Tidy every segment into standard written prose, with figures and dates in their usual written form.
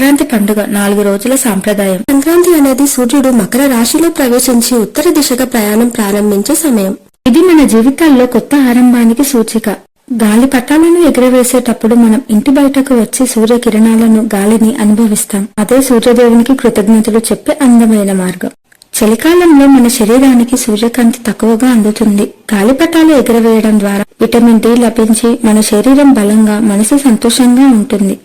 సంక్రాంతి పండుగ 4 రోజుల సాంప్రదాయం. సంక్రాంతి అనేది సూర్యుడు మకర రాశిలో ప్రవేశించి ఉత్తర దిశగా ప్రయాణం ప్రారంభించే సమయం. ఇది మన జీవితాల్లో కొత్త ఆరంభానికి సూచిక. గాలి పటాలను ఎగురవేసేటప్పుడు మనం ఇంటి బయటకు వచ్చి సూర్యకిరణాలను గాలిని అనుభవిస్తాం. అదే సూర్యదేవునికి కృతజ్ఞతలు చెప్పే అందమైన మార్గం. చలికాలంలో మన శరీరానికి సూర్యకాంతి తక్కువగా అందుతుంది. గాలిపటాలు ఎగురవేయడం ద్వారా విటమిన్ డి లభించి మన శరీరం బలంగా, మనసు సంతోషంగా ఉంటుంది.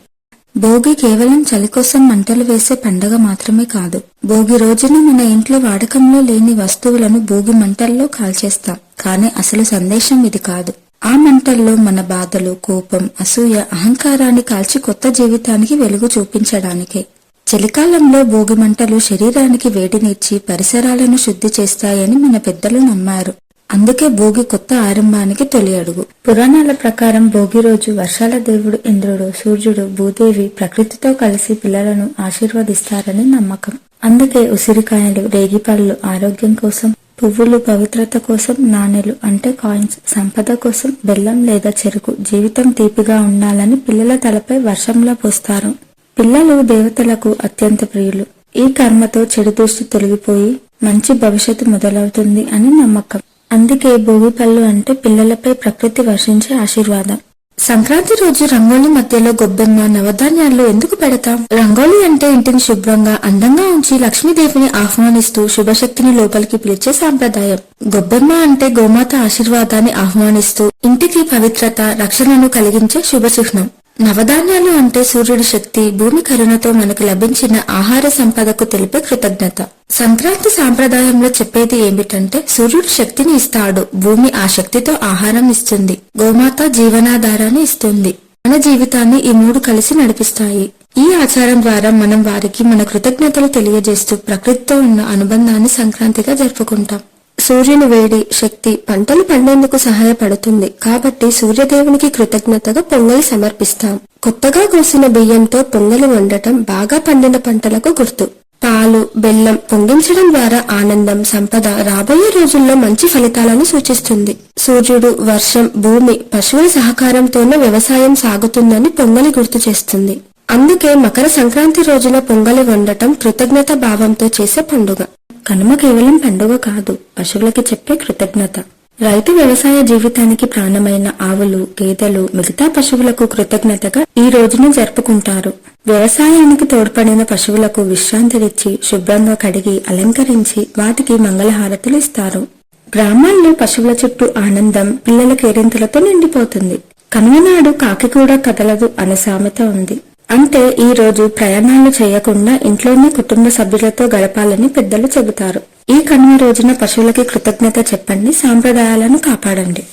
భోగి కేవలం చలి కోసం మంటలు వేసే పండగ మాత్రమే కాదు. భోగి రోజున మన ఇంట్లో వాడకంలో లేని వస్తువులను భోగి మంటల్లో కాల్చేస్తాం. కానీ అసలు సందేశం ఇది కాదు. ఆ మంటల్లో మన బాధలు, కోపం, అసూయ, అహంకారాన్ని కాల్చి కొత్త జీవితానికి వెలుగు చూపించడానికే. చలికాలంలో భోగి మంటలు శరీరానికి వేడినిచ్చి పరిసరాలను శుద్ధి చేస్తాయని మన పెద్దలు నమ్మారు. అందుకే భోగి కొత్త ఆరంభానికి తొలి అడుగు. పురాణాల ప్రకారం భోగి రోజు వర్షాల దేవుడు ఇంద్రుడు, సూర్యుడు, భూదేవి ప్రకృతితో కలిసి పిల్లలను ఆశీర్వదిస్తారని నమ్మకం. అందుకే ఉసిరికాయలు, రేగిపళ్ళు ఆరోగ్యం కోసం, పువ్వులు పవిత్రత కోసం, నాణెలు అంటే కాయిన్స్ సంపద కోసం, బెల్లం లేదా చెరుకు జీవితం తీపిగా ఉండాలని పిల్లల తలపై వర్షంలా పోస్తారు. పిల్లలు దేవతలకు అత్యంత ప్రియులు. ఈ కర్మతో చెడు దృష్టి తొలగిపోయి మంచి భవిష్యత్తు మొదలవుతుంది అని నమ్మకం. అందుకే భోగి పళ్ళు అంటే పిల్లలపై ప్రకృతి వర్షించే ఆశీర్వాదం. సంక్రాంతి రోజు రంగోలి మధ్యలో గొబ్బెమ్మ, నవధాన్యాలు ఎందుకు పెడతాం? రంగోలి అంటే ఇంటిని శుభ్రంగా, అందంగా ఉంచి లక్ష్మీదేవిని ఆహ్వానిస్తూ శుభశక్తిని లోపలికి పిలిచే సాంప్రదాయం. గొబ్బెమ్మ అంటే గోమాత ఆశీర్వాదాన్ని ఆహ్వానిస్తూ ఇంటికి పవిత్రత, రక్షణను కలిగించే శుభ చిహ్నం. నవధాన్యాలు అంటే సూర్యుడి శక్తి, భూమి కరుణతో మనకు లభించిన ఆహార సంపదకు తెలిపే కృతజ్ఞత. సంక్రాంతి సాంప్రదాయంలో చెప్పేది ఏమిటంటే సూర్యుడు శక్తిని ఇస్తాడు, భూమి ఆ శక్తితో ఆహారం ఇస్తుంది, గోమాత జీవనాధారాన్ని ఇస్తుంది. మన జీవితాన్ని ఈ మూడు కలిసి నడిపిస్తాయి. ఈ ఆచారం ద్వారా మనం వారికి మన కృతజ్ఞతలు తెలియజేస్తూ ప్రకృతితో ఉన్న అనుబంధాన్ని సంక్రాంతిగా జరుపుకుంటాం. సూర్యుని వేడి, శక్తి పంటలు పండేందుకు సహాయపడుతుంది. కాబట్టి సూర్యదేవునికి కృతజ్ఞతగా పొంగలి సమర్పిస్తాం. కొత్తగా కోసిన బియ్యంతో పొంగలి వండటం బాగా పండిన పంటలకు గుర్తు. పాలు, బెల్లం పొంగించడం ద్వారా ఆనందం, సంపద, రాబోయే రోజుల్లో మంచి ఫలితాలను సూచిస్తుంది. సూర్యుడు, వర్షం, భూమి, పశువుల సహకారంతోనే వ్యవసాయం సాగుతుందని పొంగలి గుర్తు చేస్తుంది. అందుకే మకర సంక్రాంతి రోజున పొంగలి వండటం కృతజ్ఞత భావంతో చేసే పండుగ. కనుమ కేవలం పండుగ కాదు, పశువులకి చెప్పే కృతజ్ఞత. రైతు వ్యవసాయ జీవితానికి ప్రాణమైన ఆవులు, గేదెలు, మిగతా పశువులకు కృతజ్ఞతగా ఈ రోజును జరుపుకుంటారు. వ్యవసాయానికి తోడ్పడిన పశువులకు విశ్రాంతినిచ్చి శుభ్రంగా కడిగి అలంకరించి వాటికి మంగళహారతులు ఇస్తారు. గ్రామాల్లో పశువుల చుట్టూ ఆనందం, పిల్లల కేరింతలతో నిండిపోతుంది. కనుమ నాడు కాకి కూడా కదలదు అనే సామెత ఉంది. అంటే ఈ రోజు ప్రయాణాలు చేయకుండా ఇంట్లోనే కుటుంబ సభ్యులతో గడపాలని పెద్దలు చెబుతారు. ఈ కనుమ రోజున పశువులకి కృతజ్ఞత చెప్పండి, సాంప్రదాయాలను కాపాడండి.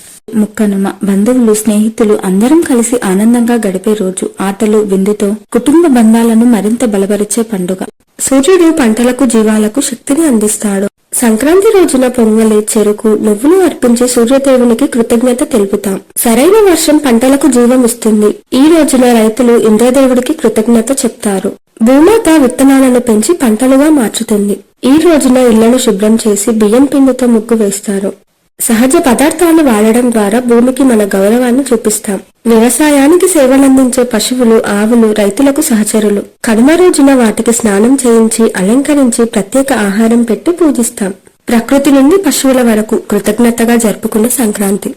ముక్కనుమ బంధువులు, స్నేహితులు అందరం కలిసి ఆనందంగా గడిపే రోజు. ఆటలు, విందుతో కుటుంబ బంధాలను మరింత బలపరిచే పండుగ. సూర్యుడు పంటలకు, జీవాలకు శక్తిని అందిస్తాడు. సంక్రాంతి రోజున పొంగలి, చెరుకు, నువ్వులు అర్పించే సూర్యదేవునికి కృతజ్ఞత తెలుపుతాం. సరైన వర్షం పంటలకు జీవం ఇస్తుంది. ఈ రోజున రైతులు ఇంద్రదేవుడికి కృతజ్ఞత చెప్తారు. భూమాత విత్తనాలను పెంచి పంటలుగా మార్చుతుంది. ఈ రోజున ఇళ్లను శుభ్రం చేసి బియ్యం పిండితో ముగ్గు వేస్తారు. సహజ పదార్థాలు వాడడం ద్వారా భూమికి మన గౌరవాన్ని చూపిస్తాం. వ్యవసాయానికి సేవలందించే పశువులు, ఆవులు రైతులకు సహచరులు. కనుమ రోజున వాటికి స్నానం చేయించి అలంకరించి ప్రత్యేక ఆహారం పెట్టి పూజిస్తాం. ప్రకృతి నుండి పశువుల వరకు కృతజ్ఞతగా జరుపుకునే సంక్రాంతి.